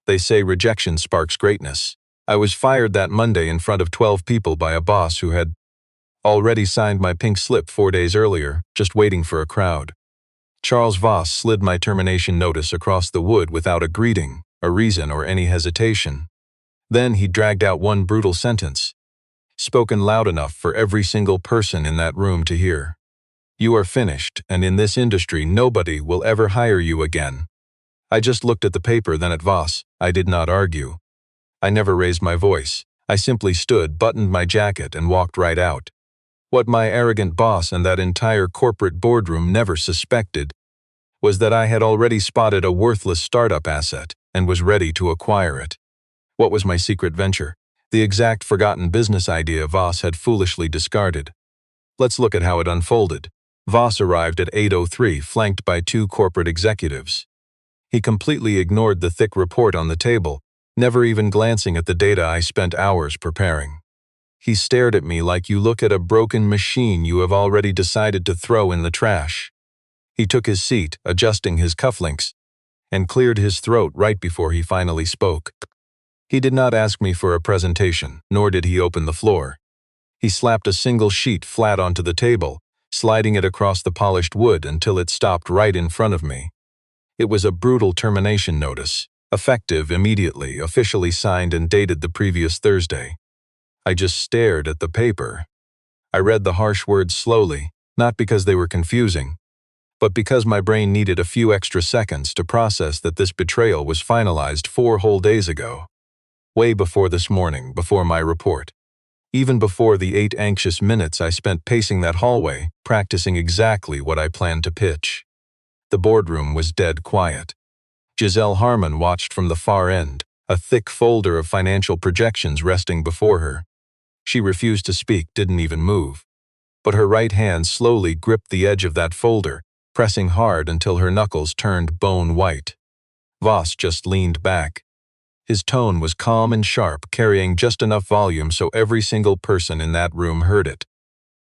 They say rejection sparks greatness. I was fired that Monday in front of 12 people by a boss who had already signed my pink slip 4 days earlier, just waiting for a crowd. Charles Voss slid my termination notice across the wood without a greeting, a reason, or any hesitation. Then he dragged out one brutal sentence, spoken loud enough for every single person in that room to hear. You are finished, and in this industry nobody will ever hire you again. I just looked at the paper, then at Voss. I did not argue. I never raised my voice. I simply stood, buttoned my jacket, and walked right out. What my arrogant boss and that entire corporate boardroom never suspected was that I had already spotted a worthless startup asset and was ready to acquire it. What was my secret venture? The exact forgotten business idea Voss had foolishly discarded. Let's look at how it unfolded. Voss arrived at 8:03, flanked by 2 corporate executives. He completely ignored the thick report on the table, never even glancing at the data I spent hours preparing. He stared at me like you look at a broken machine you have already decided to throw in the trash. He took his seat, adjusting his cufflinks, and cleared his throat right before he finally spoke. He did not ask me for a presentation, nor did he open the floor. He slapped a single sheet flat onto the table, sliding it across the polished wood until it stopped right in front of me. It was a brutal termination notice, effective immediately, officially signed and dated the previous Thursday. I just stared at the paper. I read the harsh words slowly, not because they were confusing, but because my brain needed a few extra seconds to process that this betrayal was finalized 4 whole days ago. Way before this morning, before my report. Even before the 8 anxious minutes I spent pacing that hallway, practicing exactly what I planned to pitch. The boardroom was dead quiet. Giselle Harmon watched from the far end, a thick folder of financial projections resting before her. She refused to speak, didn't even move. But her right hand slowly gripped the edge of that folder, pressing hard until her knuckles turned bone white. Voss just leaned back. His tone was calm and sharp, carrying just enough volume so every single person in that room heard it.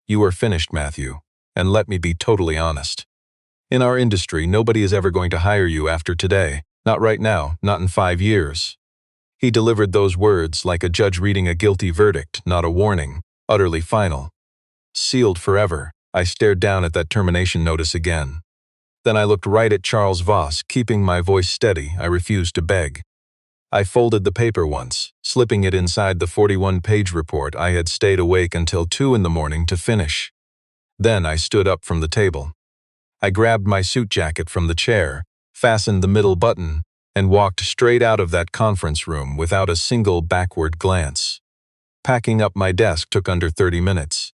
You are finished, Matthew, and let me be totally honest. In our industry, nobody is ever going to hire you after today. Not right now, not in 5 years. He delivered those words like a judge reading a guilty verdict, not a warning, utterly final. Sealed forever. I stared down at that termination notice again. Then I looked right at Charles Voss, keeping my voice steady. I refused to beg. I folded the paper once, slipping it inside the 41-page report I had stayed awake until 2 in the morning to finish. Then I stood up from the table. I grabbed my suit jacket from the chair, fastened the middle button, and walked straight out of that conference room without a single backward glance. Packing up my desk took under 30 minutes.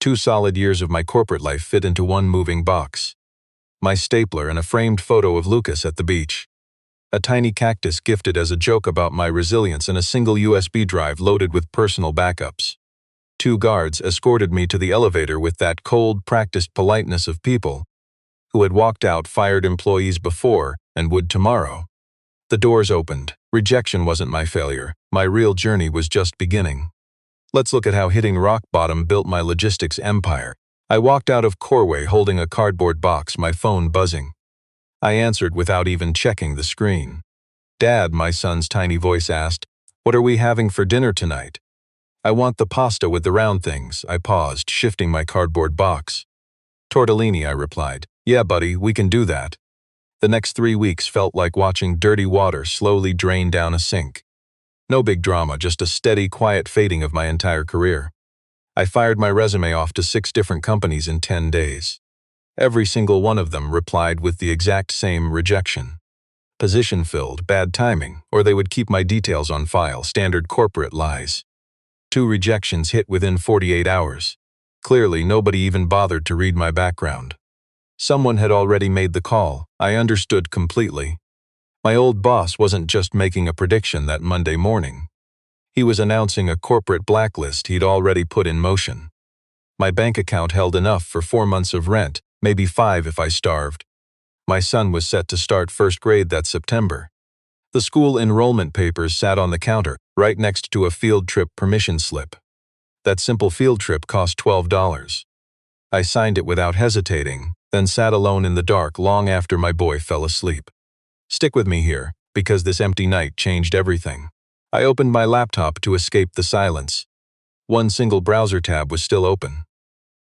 2 solid years of my corporate life fit into one moving box. My stapler and a framed photo of Lucas at the beach. A tiny cactus gifted as a joke about my resilience and a single USB drive loaded with personal backups. 2 guards escorted me to the elevator with that cold, practiced politeness of people who had walked out fired employees before and would tomorrow. The doors opened. Rejection wasn't my failure. My real journey was just beginning. Let's look at how hitting rock bottom built my logistics empire. I walked out of Corway holding a cardboard box, my phone buzzing. I answered without even checking the screen. Dad, my son's tiny voice asked, "What are we having for dinner tonight?" "I want the pasta with the round things." I paused, shifting my cardboard box. "Tortellini," I replied. "Yeah, buddy, we can do that." The next 3 weeks felt like watching dirty water slowly drain down a sink. No big drama, just a steady, quiet fading of my entire career. I fired my resume off to 6 different companies in 10 days. Every single one of them replied with the exact same rejection. Position filled, bad timing, or they would keep my details on file, standard corporate lies. 2 rejections hit within 48 hours. Clearly, nobody even bothered to read my background. Someone had already made the call. I understood completely. My old boss wasn't just making a prediction that Monday morning. He was announcing a corporate blacklist he'd already put in motion. My bank account held enough for 4 months of rent, maybe 5 if I starved. My son was set to start 1st grade that September. The school enrollment papers sat on the counter, right next to a field trip permission slip. That simple field trip cost $12. I signed it without hesitating, then sat alone in the dark long after my boy fell asleep. Stick with me here, because this empty night changed everything. I opened my laptop to escape the silence. One single browser tab was still open.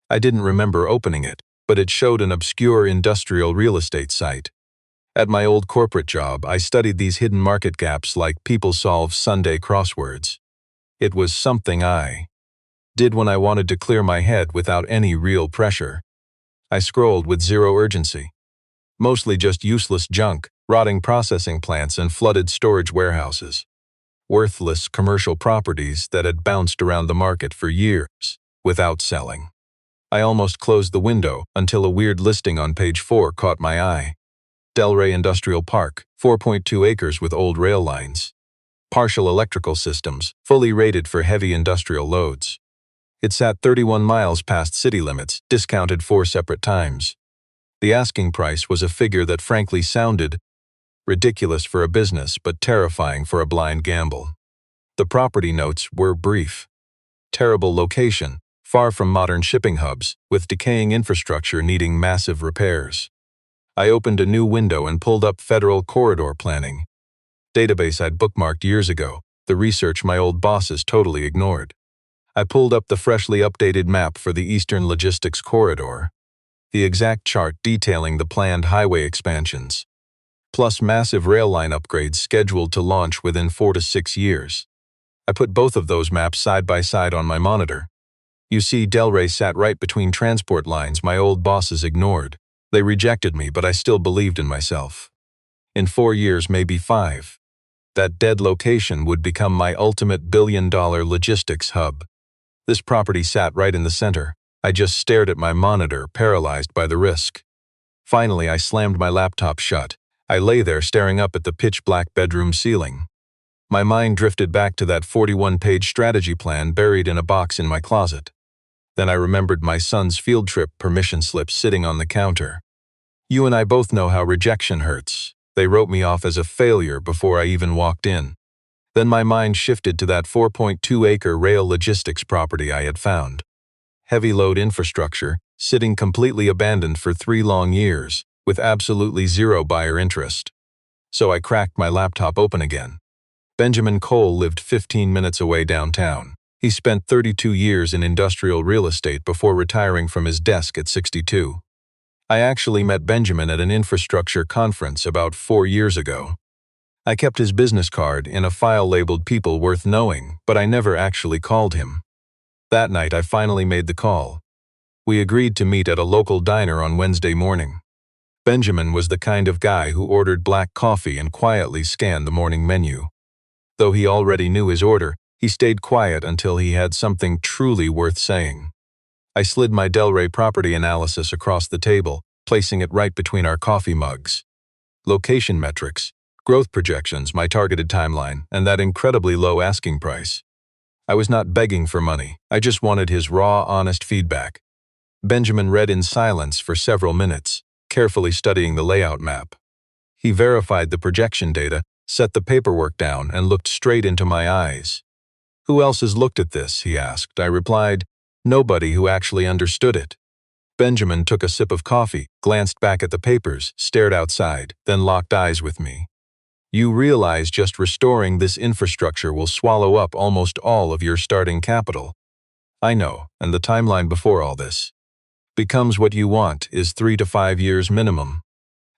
I didn't remember opening it, but it showed an obscure industrial real estate site. At my old corporate job, I studied these hidden market gaps like people solve Sunday crosswords. It was something I did when I wanted to clear my head without any real pressure. I scrolled with zero urgency. Mostly just useless junk, rotting processing plants and flooded storage warehouses. Worthless commercial properties that had bounced around the market for years without selling. I almost closed the window until a weird listing on page 4 caught my eye. Delray Industrial Park, 4.2 acres with old rail lines. Partial electrical systems, fully rated for heavy industrial loads. It sat 31 miles past city limits, discounted 4 separate times. The asking price was a figure that frankly sounded ridiculous for a business but terrifying for a blind gamble. The property notes were brief. Terrible location, far from modern shipping hubs, with decaying infrastructure needing massive repairs. I opened a new window and pulled up federal corridor planning. Database I'd bookmarked years ago, the research my old bosses totally ignored. I pulled up the freshly updated map for the Eastern Logistics Corridor. The exact chart detailing the planned highway expansions, plus massive rail line upgrades scheduled to launch within 4 to 6 years. I put both of those maps side by side on my monitor. You see, Delray sat right between transport lines my old bosses ignored. They rejected me, but I still believed in myself. In 4 years, maybe 5, that dead location would become my ultimate billion-dollar logistics hub. This property sat right in the center. I just stared at my monitor, paralyzed by the risk. Finally, I slammed my laptop shut. I lay there staring up at the pitch-black bedroom ceiling. My mind drifted back to that 41-page strategy plan buried in a box in my closet. Then I remembered my son's field trip permission slip sitting on the counter. You and I both know how rejection hurts. They wrote me off as a failure before I even walked in. Then my mind shifted to that 4.2-acre rail logistics property I had found. Heavy load infrastructure, sitting completely abandoned for 3 long years, with absolutely zero buyer interest. So I cracked my laptop open again. Benjamin Cole lived 15 minutes away downtown. He spent 32 years in industrial real estate before retiring from his desk at 62. I actually met Benjamin at an infrastructure conference about 4 years ago. I kept his business card in a file labeled People Worth Knowing, but I never actually called him. That night I finally made the call. We agreed to meet at a local diner on Wednesday morning. Benjamin was the kind of guy who ordered black coffee and quietly scanned the morning menu. Though he already knew his order, he stayed quiet until he had something truly worth saying. I slid my Delray property analysis across the table, placing it right between our coffee mugs. Location metrics, growth projections, my targeted timeline, and that incredibly low asking price. I was not begging for money, I just wanted his raw, honest feedback. Benjamin read in silence for several minutes, carefully studying the layout map. He verified the projection data, set the paperwork down, and looked straight into my eyes. "Who else has looked at this?" he asked. I replied, "Nobody who actually understood it." Benjamin took a sip of coffee, glanced back at the papers, stared outside, then locked eyes with me. "You realize just restoring this infrastructure will swallow up almost all of your starting capital." "I know, and the timeline before all this becomes what you want is 3 to 5 years minimum.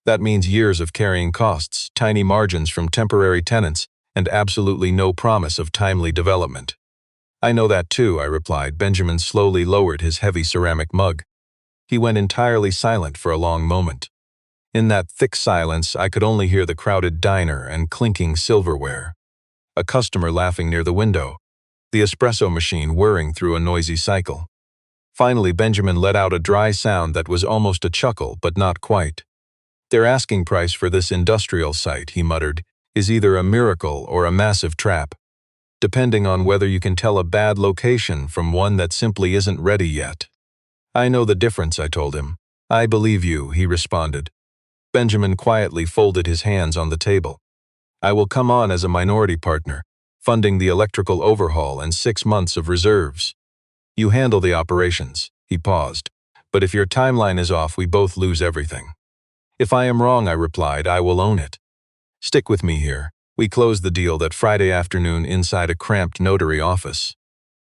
That means years of carrying costs, tiny margins from temporary tenants, and absolutely no promise of timely development." "I know that too," I replied. Benjamin slowly lowered his heavy ceramic mug. He went entirely silent for a long moment. In that thick silence, I could only hear the crowded diner and clinking silverware. A customer laughing near the window. The espresso machine whirring through a noisy cycle. Finally, Benjamin let out a dry sound that was almost a chuckle, but not quite. "Their asking price for this industrial site," he muttered, "is either a miracle or a massive trap, depending on whether you can tell a bad location from one that simply isn't ready yet." "I know the difference," I told him. "I believe you," he responded. Benjamin quietly folded his hands on the table. "I will come on as a minority partner, funding the electrical overhaul and 6 months of reserves. You handle the operations." He paused. "But if your timeline is off, we both lose everything." "If I am wrong," I replied, "I will own it." Stick with me here. We closed the deal that Friday afternoon inside a cramped notary office.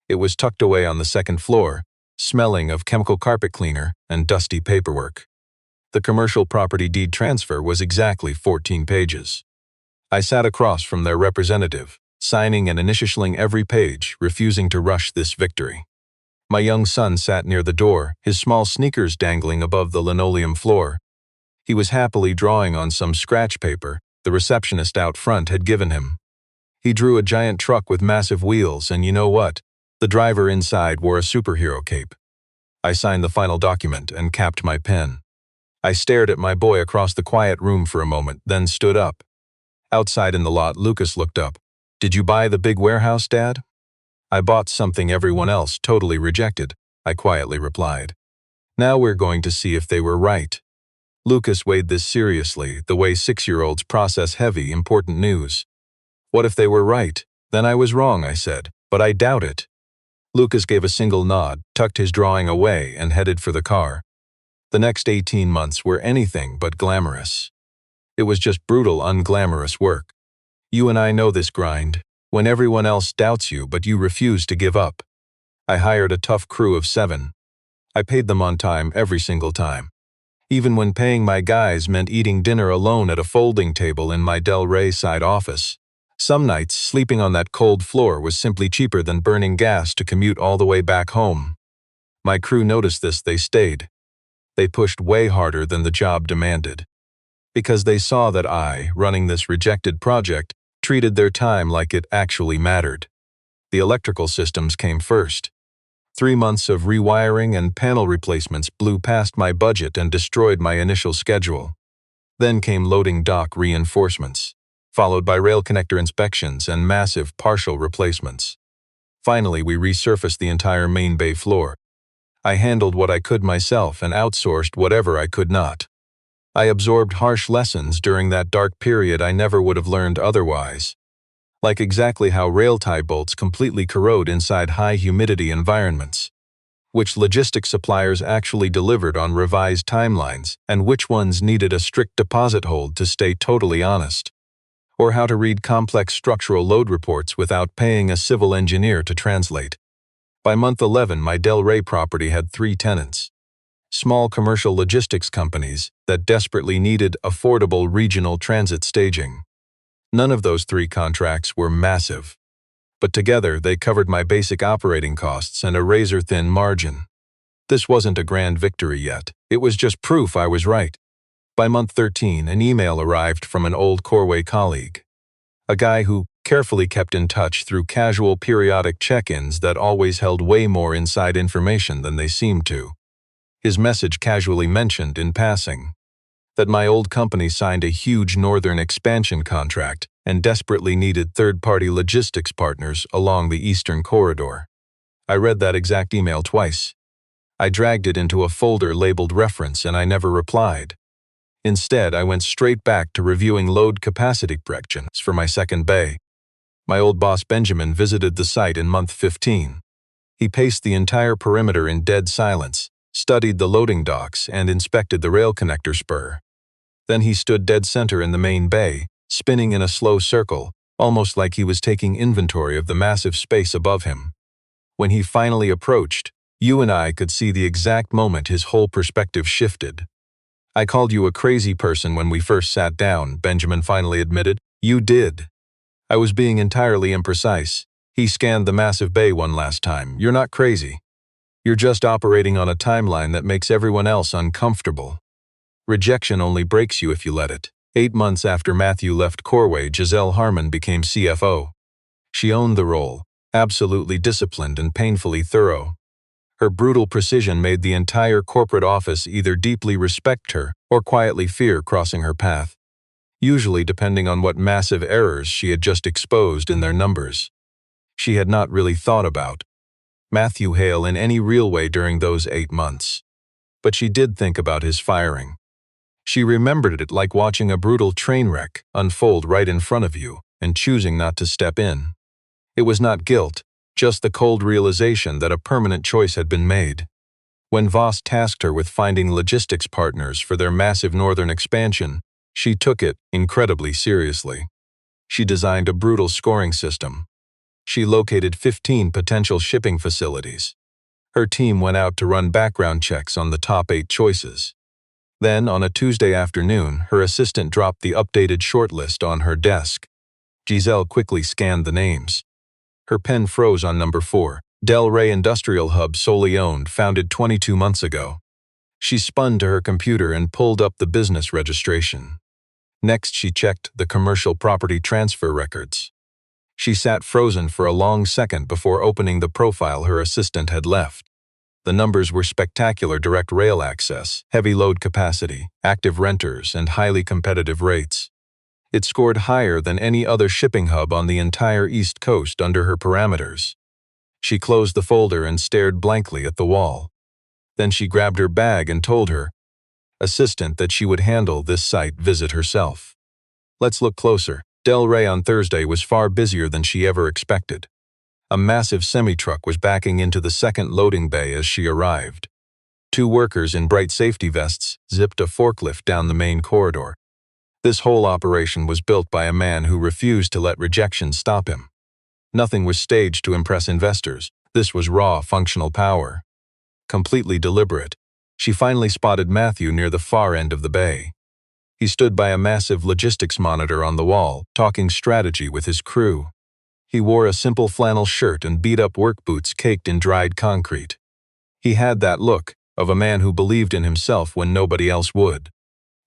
It was tucked away on the second floor, smelling of chemical carpet cleaner and dusty paperwork. The commercial property deed transfer was exactly 14 pages. I sat across from their representative, signing and initialing every page, refusing to rush this victory. My young son sat near the door, his small sneakers dangling above the linoleum floor. He was happily drawing on some scratch paper the receptionist out front had given him. He drew a giant truck with massive wheels, and you know what? The driver inside wore a superhero cape. I signed the final document and capped my pen. I stared at my boy across the quiet room for a moment, then stood up. Outside in the lot, Lucas looked up. "Did you buy the big warehouse, Dad?" "I bought something everyone else totally rejected," I quietly replied. Now we're going to see if they were right. Lucas weighed this seriously, the way 6-year-olds process heavy, important news. "What if they were right? Then I was wrong," I said, "but I doubt it." Lucas gave a single nod, tucked his drawing away, and headed for the car. The next 18 months were anything but glamorous. It was just brutal, unglamorous work. You and I know this grind, when everyone else doubts you but you refuse to give up. I hired a tough crew of 7. I paid them on time every single time. Even when paying my guys meant eating dinner alone at a folding table in my Del Rey side office. Some nights, sleeping on that cold floor was simply cheaper than burning gas to commute all the way back home. My crew noticed this, they stayed. They pushed way harder than the job demanded. Because they saw that I, running this rejected project, treated their time like it actually mattered. The electrical systems came first. 3 months of rewiring and panel replacements blew past my budget and destroyed my initial schedule. Then came loading dock reinforcements, followed by rail connector inspections and massive partial replacements. Finally, we resurfaced the entire main bay floor. I handled what I could myself and outsourced whatever I could not. I absorbed harsh lessons during that dark period I never would have learned otherwise. Like exactly how rail tie bolts completely corrode inside high humidity environments, which logistics suppliers actually delivered on revised timelines, and which ones needed a strict deposit hold to stay totally honest, or how to read complex structural load reports without paying a civil engineer to translate. By month 11, my Del Rey property had 3 tenants. Small commercial logistics companies that desperately needed affordable regional transit staging. None of those 3 contracts were massive, but together they covered my basic operating costs and a razor-thin margin. This wasn't a grand victory yet. It was just proof I was right. By month 13, an email arrived from an old Corway colleague, a guy who carefully kept in touch through casual periodic check-ins that always held way more inside information than they seemed to. His message casually mentioned in passing that my old company signed a huge northern expansion contract and desperately needed third-party logistics partners along the eastern corridor. I read that exact email twice. I dragged it into a folder labeled reference and I never replied. Instead, I went straight back to reviewing load capacity projections for my second bay. My old boss Benjamin visited the site in month 15. He paced the entire perimeter in dead silence, studied the loading docks, and inspected the rail connector spur. Then he stood dead center in the main bay, spinning in a slow circle, almost like he was taking inventory of the massive space above him. When he finally approached, you and I could see the exact moment his whole perspective shifted. "I called you a crazy person when we first sat down," Benjamin finally admitted. "You did." I was being entirely imprecise. He scanned the massive bay one last time. "You're not crazy. You're just operating on a timeline that makes everyone else uncomfortable. Rejection only breaks you if you let it." 8 months after Matthew left Corway, Giselle Harmon became CFO. She owned the role, absolutely disciplined and painfully thorough. Her brutal precision made the entire corporate office either deeply respect her or quietly fear crossing her path, usually depending on what massive errors she had just exposed in their numbers. She had not really thought about Matthew Hale in any real way during those 8 months. But she did think about his firing. She remembered it like watching a brutal train wreck unfold right in front of you and choosing not to step in. It was not guilt, just the cold realization that a permanent choice had been made. When Voss tasked her with finding logistics partners for their massive northern expansion, She took it incredibly seriously. She designed a brutal scoring system. She located 15 potential shipping facilities. Her team went out to run background checks on the top 8 choices. Then, on a Tuesday afternoon, her assistant dropped the updated shortlist on her desk. Giselle quickly scanned the names. Her pen froze on number 4, Del Rey Industrial Hub, solely owned, founded 22 months ago. She spun to her computer and pulled up the business registration. Next, she checked the commercial property transfer records. She sat frozen for a long second before opening the profile her assistant had left. The numbers were spectacular: direct rail access, heavy load capacity, active renters, and highly competitive rates. It scored higher than any other shipping hub on the entire East Coast under her parameters. She closed the folder and stared blankly at the wall. Then she grabbed her bag and told her assistant that she would handle this site visit herself. Let's look closer. Del Rey on Thursday was far busier than she ever expected. A massive semi-truck was backing into the second loading bay as she arrived. 2 workers in bright safety vests zipped a forklift down the main corridor. This whole operation was built by a man who refused to let rejection stop him. Nothing was staged to impress investors. This was raw, functional power. Completely deliberate. She finally spotted Matthew near the far end of the bay. He stood by a massive logistics monitor on the wall, talking strategy with his crew. He wore a simple flannel shirt and beat-up work boots caked in dried concrete. He had that look of a man who believed in himself when nobody else would.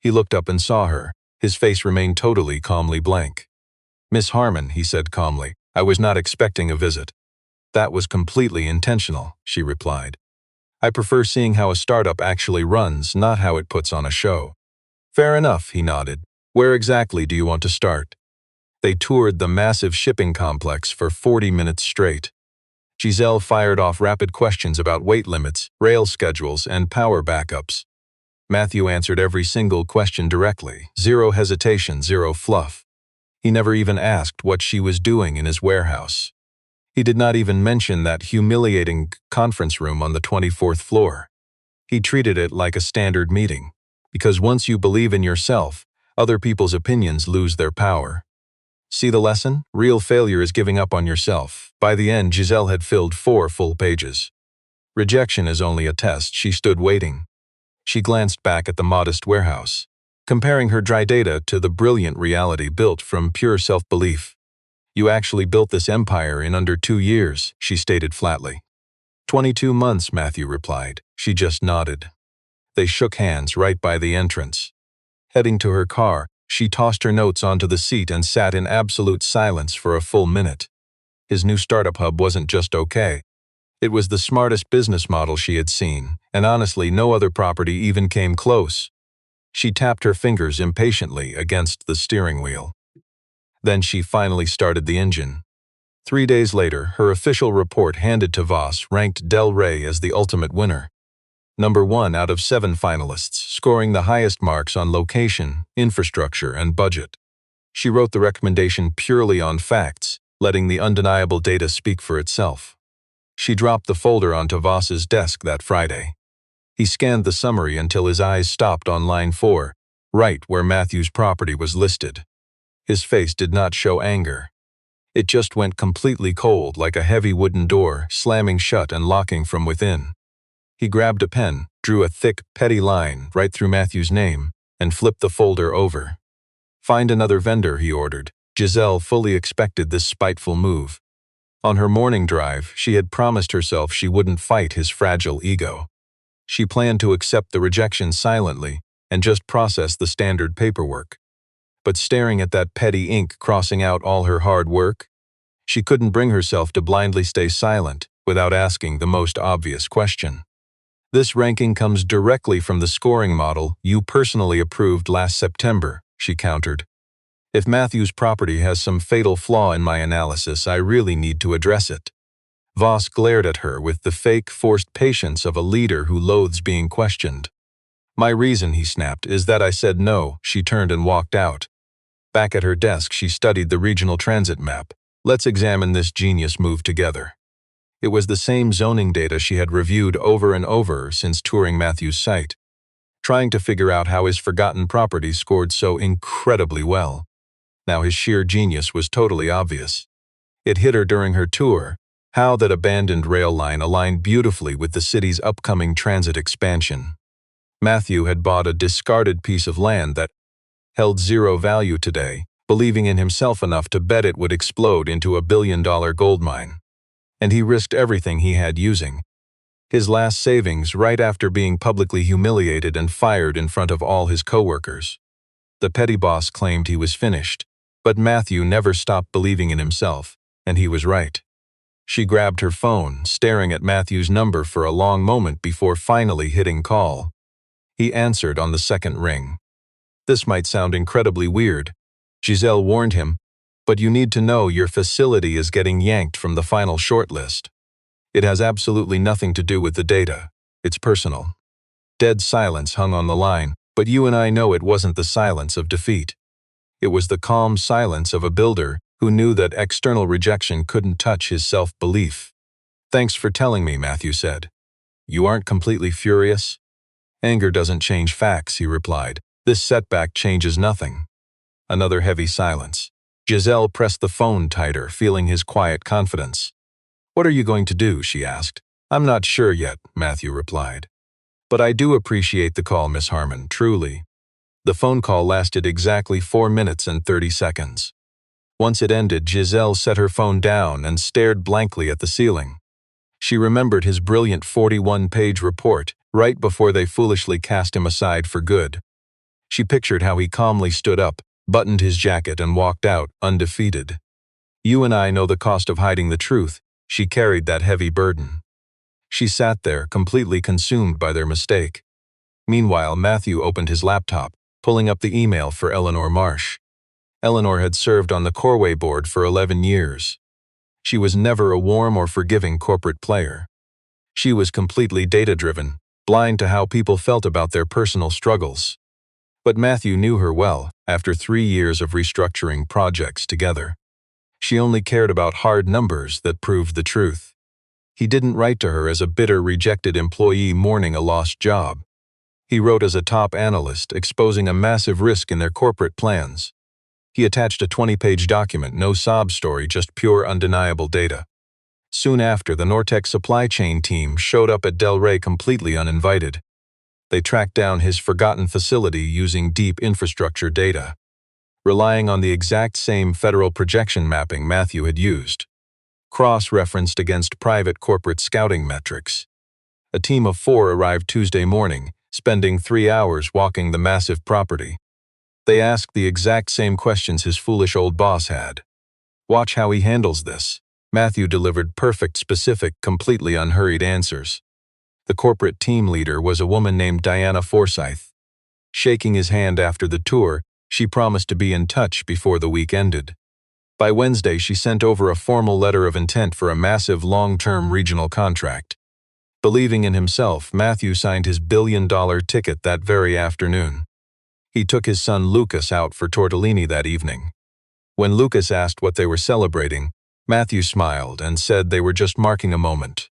He looked up and saw her. His face remained totally calmly blank. "Miss Harmon," he said calmly, "I was not expecting a visit." "That was completely intentional," she replied. "I prefer seeing how a startup actually runs, not how it puts on a show." "Fair enough," he nodded. "Where exactly do you want to start?" They toured the massive shipping complex for 40 minutes straight. Giselle fired off rapid questions about weight limits, rail schedules, and power backups. Matthew answered every single question directly, zero hesitation, zero fluff. He never even asked what she was doing in his warehouse. He did not even mention that humiliating conference room on the 24th floor. He treated it like a standard meeting, because once you believe in yourself, other people's opinions lose their power. See the lesson? Real failure is giving up on yourself. By the end, Giselle had filled 4 full pages. Rejection is only a test. She stood waiting. She glanced back at the modest warehouse, comparing her dry data to the brilliant reality built from pure self-belief. "You actually built this empire in under 2 years, she stated flatly. 22 months, Matthew replied. She just nodded. They shook hands right by the entrance. Heading to her car, she tossed her notes onto the seat and sat in absolute silence for a full minute. His new startup hub wasn't just okay. It was the smartest business model she had seen, and honestly, no other property even came close. She tapped her fingers impatiently against the steering wheel. Then she finally started the engine. 3 days later, her official report handed to Voss ranked Del Rey as the ultimate winner. Number 1 out of 7 finalists, scoring the highest marks on location, infrastructure, and budget. She wrote the recommendation purely on facts, letting the undeniable data speak for itself. She dropped the folder onto Voss's desk that Friday. He scanned the summary until his eyes stopped on line 4, right where Matthew's property was listed. His face did not show anger. It just went completely cold, like a heavy wooden door, slamming shut and locking from within. He grabbed a pen, drew a thick, petty line right through Matthew's name, and flipped the folder over. "Find another vendor," he ordered. Giselle fully expected this spiteful move. On her morning drive, she had promised herself she wouldn't fight his fragile ego. She planned to accept the rejection silently and just process the standard paperwork. But staring at that petty ink crossing out all her hard work, she couldn't bring herself to blindly stay silent without asking the most obvious question. "This ranking comes directly from the scoring model you personally approved last September," she countered. "If Matthew's property has some fatal flaw in my analysis, I really need to address it." Voss glared at her with the fake, forced patience of a leader who loathes being questioned. "My reason," he snapped, "is that I said no." She turned and walked out. Back at her desk, she studied the regional transit map. Let's examine this genius move together. It was the same zoning data she had reviewed over and over since touring Matthew's site. trying to figure out how his forgotten property scored so incredibly well. Now his sheer genius was totally obvious. It hit her during her tour, how that abandoned rail line aligned beautifully with the city's upcoming transit expansion. Matthew had bought a discarded piece of land that held zero value today, believing in himself enough to bet it would explode into a billion-dollar gold mine. And he risked everything he had using his last savings right after being publicly humiliated and fired in front of all his coworkers. The petty boss claimed he was finished, but Matthew never stopped believing in himself, and he was right. She grabbed her phone, staring at Matthew's number for a long moment before finally hitting call. He answered on the second ring. This might sound incredibly weird, Giselle warned him, but you need to know your facility is getting yanked from the final shortlist. It has absolutely nothing to do with the data. It's personal. Dead silence hung on the line, but you and I know it wasn't the silence of defeat. It was the calm silence of a builder who knew that external rejection couldn't touch his self-belief. Thanks for telling me, Matthew said. You aren't completely furious? Anger doesn't change facts, he replied. This setback changes nothing. Another heavy silence. Giselle pressed the phone tighter, feeling his quiet confidence. What are you going to do? She asked. I'm not sure yet, Matthew replied. But I do appreciate the call, Miss Harmon, truly. The phone call lasted exactly 4 minutes and 30 seconds. Once it ended, Giselle set her phone down and stared blankly at the ceiling. She remembered his brilliant 41-page report right before they foolishly cast him aside for good. She pictured how he calmly stood up, buttoned his jacket, and walked out, undefeated. You and I know the cost of hiding the truth. She carried that heavy burden. She sat there, completely consumed by their mistake. Meanwhile, Matthew opened his laptop, pulling up the email for Eleanor Marsh. Eleanor had served on the Corway board for 11 years. She was never a warm or forgiving corporate player. She was completely data-driven, blind to how people felt about their personal struggles. But Matthew knew her well, after 3 years of restructuring projects together. She only cared about hard numbers that proved the truth. He didn't write to her as a bitter, rejected employee mourning a lost job. He wrote as a top analyst, exposing a massive risk in their corporate plans. He attached a 20-page document, no sob story, just pure, undeniable data. Soon after, the Nortec supply chain team showed up at Del Rey completely uninvited. They tracked down his forgotten facility using deep infrastructure data, relying on the exact same federal projection mapping Matthew had used, cross-referenced against private corporate scouting metrics. A team of 4 arrived Tuesday morning, spending 3 hours walking the massive property. They asked the exact same questions his foolish old boss had. Watch how he handles this. Matthew delivered perfect, specific, completely unhurried answers. The corporate team leader was a woman named Diana Forsyth. Shaking his hand after the tour, she promised to be in touch before the week ended. By Wednesday, she sent over a formal letter of intent for a massive long-term regional contract. Believing in himself, Matthew signed his billion-dollar ticket that very afternoon. He took his son Lucas out for tortellini that evening. When Lucas asked what they were celebrating, Matthew smiled and said they were just marking a moment.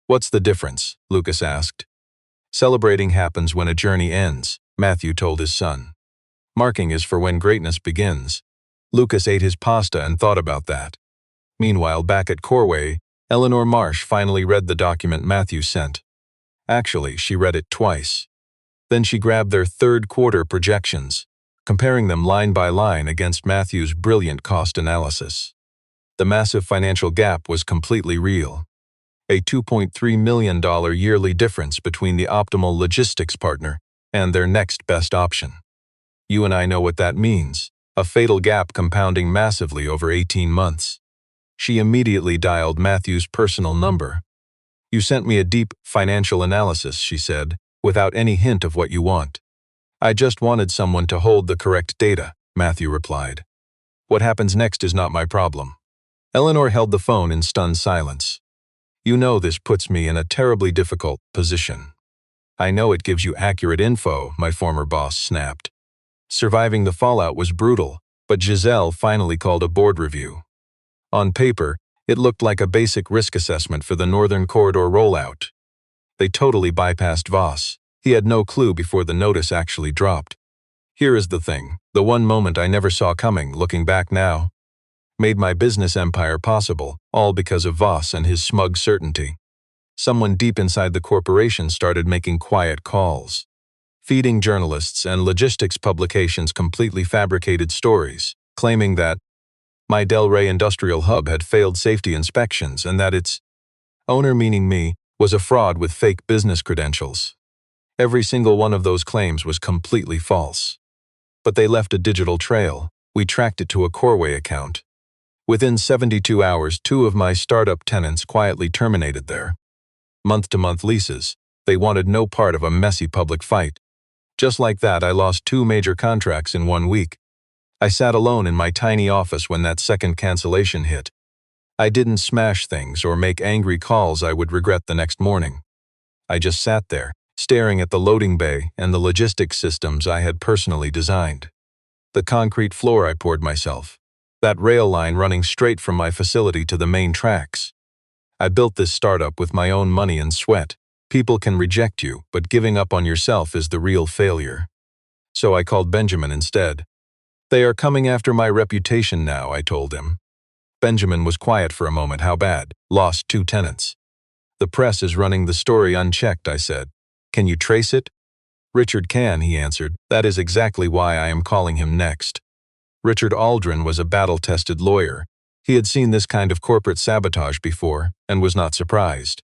What's the difference? Lucas asked. Celebrating happens when a journey ends, Matthew told his son. Marking is for when greatness begins. Lucas ate his pasta and thought about that. Meanwhile, back at Corway, Eleanor Marsh finally read the document Matthew sent. Actually, she read it twice. Then she grabbed their third-quarter projections, comparing them line by line against Matthew's brilliant cost analysis. The massive financial gap was completely real. A $2.3 million yearly difference between the optimal logistics partner and their next best option. You and I know what that means, a fatal gap compounding massively over 18 months. She immediately dialed Matthew's personal number. You sent me a deep financial analysis, she said, without any hint of what you want. I just wanted someone to hold the correct data, Matthew replied. What happens next is not my problem. Eleanor held the phone in stunned silence. You know this puts me in a terribly difficult position. I know it gives you accurate info, my former boss snapped. Surviving the fallout was brutal, but Giselle finally called a board review. On paper, it looked like a basic risk assessment for the Northern Corridor rollout. They totally bypassed Voss, He had no clue before the notice actually dropped. Here is the thing, the one moment I never saw coming, looking back now. Made my business empire possible, all because of Voss and his smug certainty. Someone deep inside the corporation started making quiet calls, feeding journalists and logistics publications completely fabricated stories, claiming that my Del Rey industrial hub had failed safety inspections and that its owner, meaning me, was a fraud with fake business credentials. Every single one of those claims was completely false. But they left a digital trail. We tracked it to a Corway account. Within 72 hours, 2 of my startup tenants quietly terminated their month-to-month leases. They wanted no part of a messy public fight. Just like that, I lost 2 major contracts in 1 week. I sat alone in my tiny office when that second cancellation hit. I didn't smash things or make angry calls I would regret the next morning. I just sat there, staring at the loading bay and the logistics systems I had personally designed. The concrete floor I poured myself. That rail line running straight from my facility to the main tracks. I built this startup with my own money and sweat. People can reject you, but giving up on yourself is the real failure. So I called Benjamin instead. They are coming after my reputation now, I told him. Benjamin was quiet for a moment. How bad? Lost 2 tenants. The press is running the story unchecked, I said. Can you trace it? Richard can, he answered. That is exactly why I am calling him next. Richard Aldrin was a battle-tested lawyer. He had seen this kind of corporate sabotage before and was not surprised.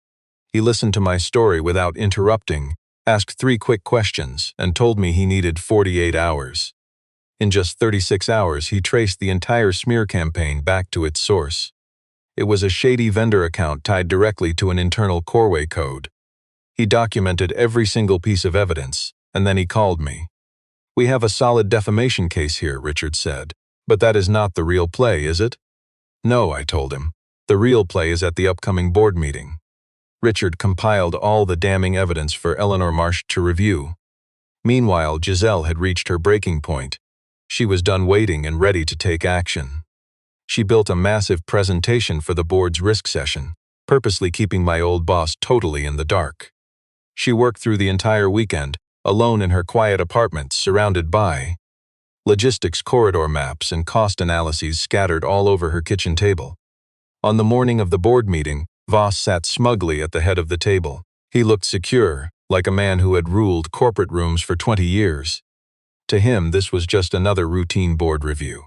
He listened to my story without interrupting, asked 3 quick questions, and told me he needed 48 hours. In just 36 hours, he traced the entire smear campaign back to its source. It was a shady vendor account tied directly to an internal Corway code. He documented every single piece of evidence, and then he called me. We have a solid defamation case here, Richard said. But that is not the real play, is it? No, I told him. The real play is at the upcoming board meeting. Richard compiled all the damning evidence for Eleanor Marsh to review. Meanwhile, Giselle had reached her breaking point. She was done waiting and ready to take action. She built a massive presentation for the board's risk session, purposely keeping my old boss totally in the dark. She worked through the entire weekend, alone in her quiet apartment, surrounded by logistics corridor maps and cost analyses scattered all over her kitchen table. On the morning of the board meeting, Voss sat smugly at the head of the table. He looked secure, like a man who had ruled corporate rooms for 20 years. To him, this was just another routine board review.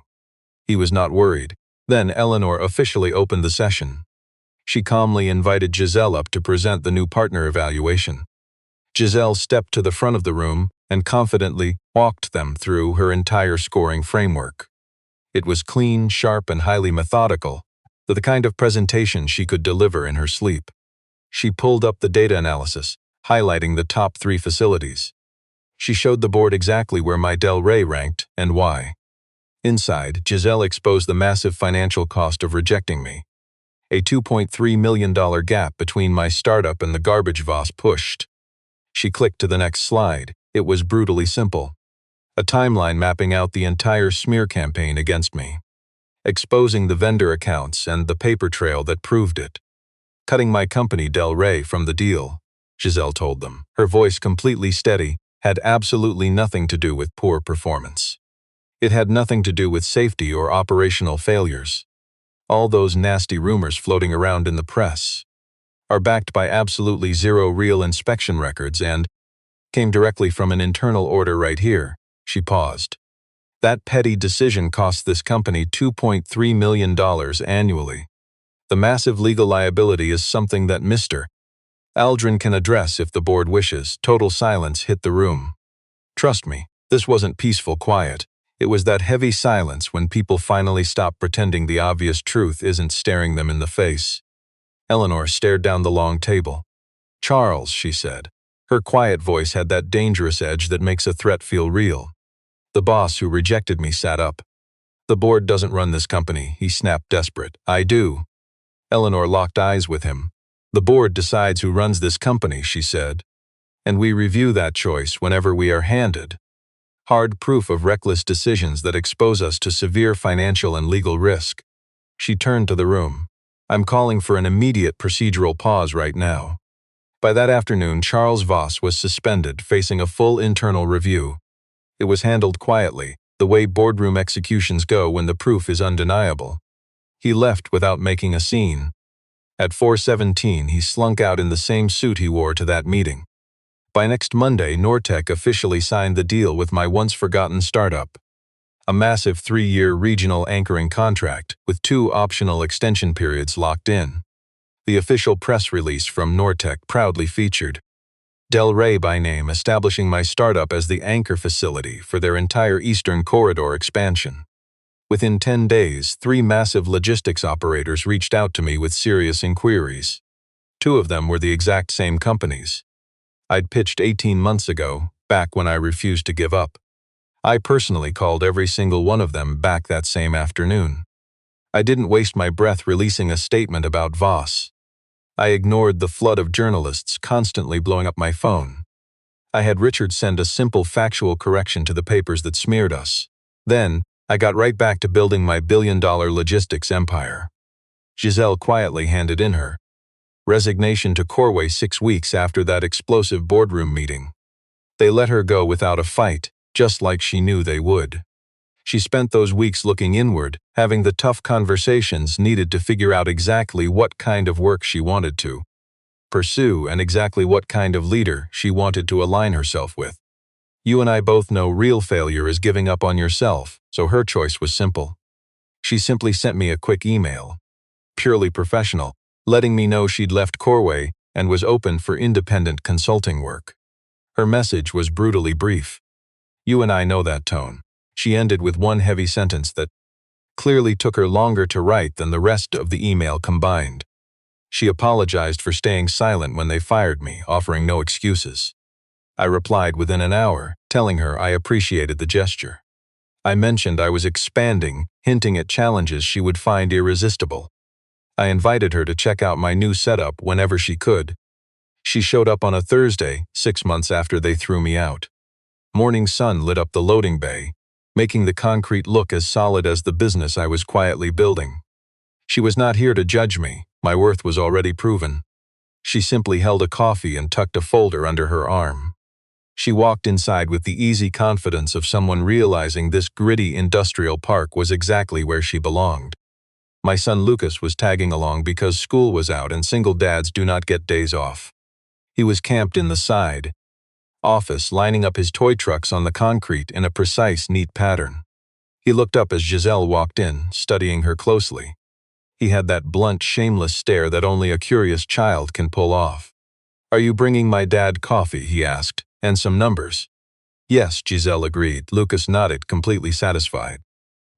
He was not worried. Then Eleanor officially opened the session. She calmly invited Giselle up to present the new partner evaluation. Giselle stepped to the front of the room and confidently walked them through her entire scoring framework. It was clean, sharp, and highly methodical, the kind of presentation she could deliver in her sleep. She pulled up the data analysis, highlighting the top 3 facilities. She showed the board exactly where my Del Rey ranked and why. Inside, Giselle exposed the massive financial cost of rejecting me. A $2.3 million gap between my startup and the garbage Voss pushed. She clicked to the next slide. It was brutally simple. A timeline mapping out the entire smear campaign against me, exposing the vendor accounts and the paper trail that proved it. Cutting my company Del Rey from the deal, Giselle told them, her voice completely steady, had absolutely nothing to do with poor performance. It had nothing to do with safety or operational failures. All those nasty rumors floating around in the press are backed by absolutely 0 real inspection records and came directly from an internal order right here. She paused. That petty decision cost this company $2.3 million annually. The massive legal liability is something that Mr. Aldrin can address if the board wishes. Total silence hit the room. Trust me, this wasn't peaceful quiet. It was that heavy silence when people finally stop pretending the obvious truth isn't staring them in the face. Eleanor stared down the long table. Charles, she said. Her quiet voice had that dangerous edge that makes a threat feel real. The boss who rejected me sat up. The board doesn't run this company, he snapped, desperate. I do. Eleanor locked eyes with him. The board decides who runs this company, she said. And we review that choice whenever we are handed hard proof of reckless decisions that expose us to severe financial and legal risk. She turned to the room. I'm calling for an immediate procedural pause right now. By that afternoon, Charles Voss was suspended, facing a full internal review. It was handled quietly, the way boardroom executions go when the proof is undeniable. He left without making a scene. At 4:17, he slunk out in the same suit he wore to that meeting. By next Monday, Nortec officially signed the deal with my once-forgotten startup. A massive 3-year regional anchoring contract, with 2 optional extension periods locked in. The official press release from Nortec proudly featured Del Rey by name, establishing my startup as the anchor facility for their entire Eastern Corridor expansion. Within 10 days, 3 massive logistics operators reached out to me with serious inquiries. 2 of them were the exact same companies I'd pitched 18 months ago, back when I refused to give up. I personally called every single one of them back that same afternoon. I didn't waste my breath releasing a statement about Voss. I ignored the flood of journalists constantly blowing up my phone. I had Richard send a simple factual correction to the papers that smeared us. Then, I got right back to building my billion-dollar logistics empire. Giselle quietly handed in her resignation to Corway 6 weeks after that explosive boardroom meeting. They let her go without a fight, just like she knew they would. She spent those weeks looking inward, having the tough conversations needed to figure out exactly what kind of work she wanted to pursue and exactly what kind of leader she wanted to align herself with. You and I both know real failure is giving up on yourself, so her choice was simple. She simply sent me a quick email, purely professional, letting me know she'd left Corway and was open for independent consulting work. Her message was brutally brief. You and I know that tone. She ended with one heavy sentence that clearly took her longer to write than the rest of the email combined. She apologized for staying silent when they fired me, offering no excuses. I replied within an hour, telling her I appreciated the gesture. I mentioned I was expanding, hinting at challenges she would find irresistible. I invited her to check out my new setup whenever she could. She showed up on a Thursday, 6 months after they threw me out. Morning sun lit up the loading bay, making the concrete look as solid as the business I was quietly building. She was not here to judge me, my worth was already proven. She simply held a coffee and tucked a folder under her arm. She walked inside with the easy confidence of someone realizing this gritty industrial park was exactly where she belonged. My son Lucas was tagging along because school was out and single dads do not get days off. He was camped in the side office, lining up his toy trucks on the concrete in a precise, neat pattern. He looked up as Giselle walked in, studying her closely. He had that blunt, shameless stare that only a curious child can pull off. "Are you bringing my dad coffee?" he asked, "and some numbers?" "Yes," Giselle agreed. Lucas nodded, completely satisfied.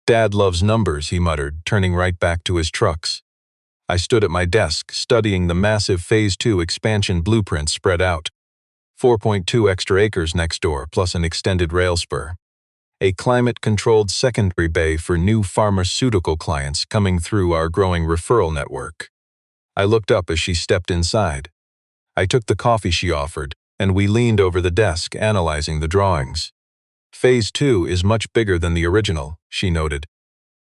"Dad loves numbers," he muttered, turning right back to his trucks. I stood at my desk, studying the massive Phase 2 expansion blueprint spread out. 4.2 extra acres next door, plus an extended rail spur. A climate-controlled secondary bay for new pharmaceutical clients coming through our growing referral network. I looked up as she stepped inside. I took the coffee she offered, and we leaned over the desk, analyzing the drawings. "Phase 2 is much bigger than the original," she noted.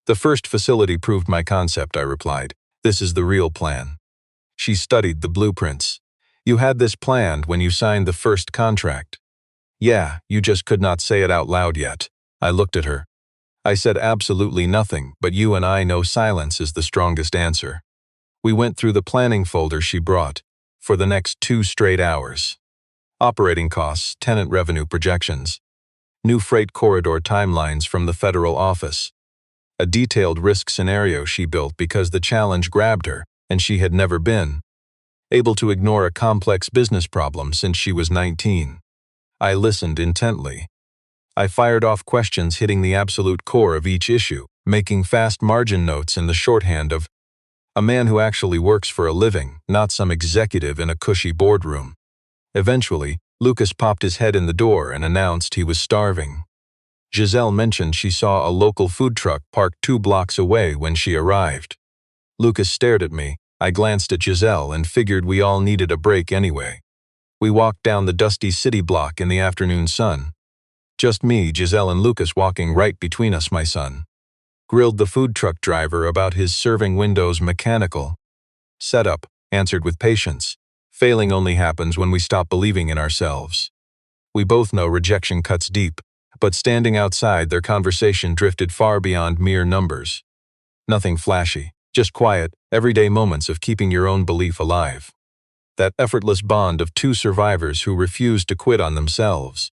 "The first facility proved my concept," I replied. "This is the real plan." She studied the blueprints. "You had this planned when you signed the first contract." "Yeah, you just could not say it out loud yet." I looked at her. I said absolutely nothing, but you and I know silence is the strongest answer. We went through the planning folder she brought for the next 2 straight hours. Operating costs, tenant revenue projections, new freight corridor timelines from the federal office. A detailed risk scenario she built because the challenge grabbed her, and she had never been able to ignore a complex business problem since she was 19. I listened intently. I fired off questions hitting the absolute core of each issue, making fast margin notes in the shorthand of a man who actually works for a living, not some executive in a cushy boardroom. Eventually, Lucas popped his head in the door and announced he was starving. Giselle mentioned she saw a local food truck parked 2 blocks away when she arrived. Lucas stared at me. I glanced at Giselle and figured we all needed a break anyway. We walked down the dusty city block in the afternoon sun. Just me, Giselle, and Lucas walking right between us, my son. Grilled the food truck driver about his serving windows mechanical setup, answered with patience. Failing only happens when we stop believing in ourselves. We both know rejection cuts deep, but standing outside, their conversation drifted far beyond mere numbers. Nothing flashy, just quiet, everyday moments of keeping your own belief alive. That effortless bond of two survivors who refused to quit on themselves.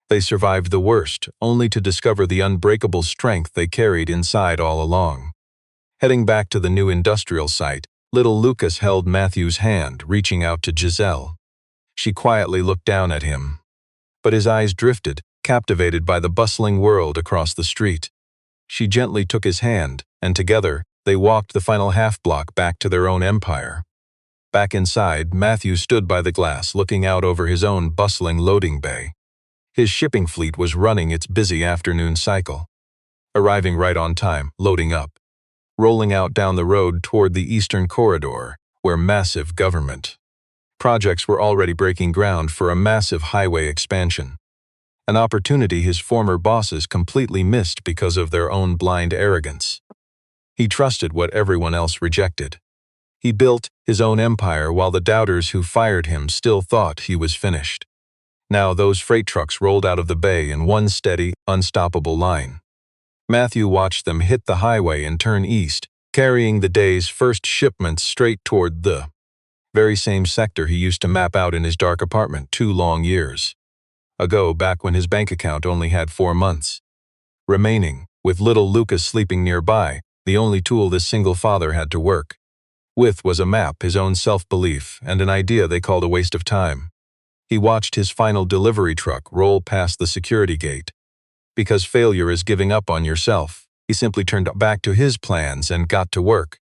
They survived the worst, only to discover the unbreakable strength they carried inside all along. Heading back to the new industrial site, little Lucas held Matthew's hand, reaching out to Giselle. She quietly looked down at him. But his eyes drifted, captivated by the bustling world across the street. She gently took his hand, and together, they walked the final half-block back to their own empire. Back inside, Matthew stood by the glass, looking out over his own bustling loading bay. His shipping fleet was running its busy afternoon cycle. Arriving right on time, loading up. Rolling out down the road toward the Eastern Corridor, where massive government projects were already breaking ground for a massive highway expansion. An opportunity his former bosses completely missed because of their own blind arrogance. He trusted what everyone else rejected. He built his own empire while the doubters who fired him still thought he was finished. Now those freight trucks rolled out of the bay in one steady, unstoppable line. Matthew watched them hit the highway and turn east, carrying the day's first shipments straight toward the very same sector he used to map out in his dark apartment 2 long years ago, back when his bank account only had 4 months remaining, with little Lucas sleeping nearby. The only tool this single father had to work with was a map, his own self-belief, and an idea they called a waste of time. He watched his final delivery truck roll past the security gate. Because failure is giving up on yourself, he simply turned back to his plans and got to work.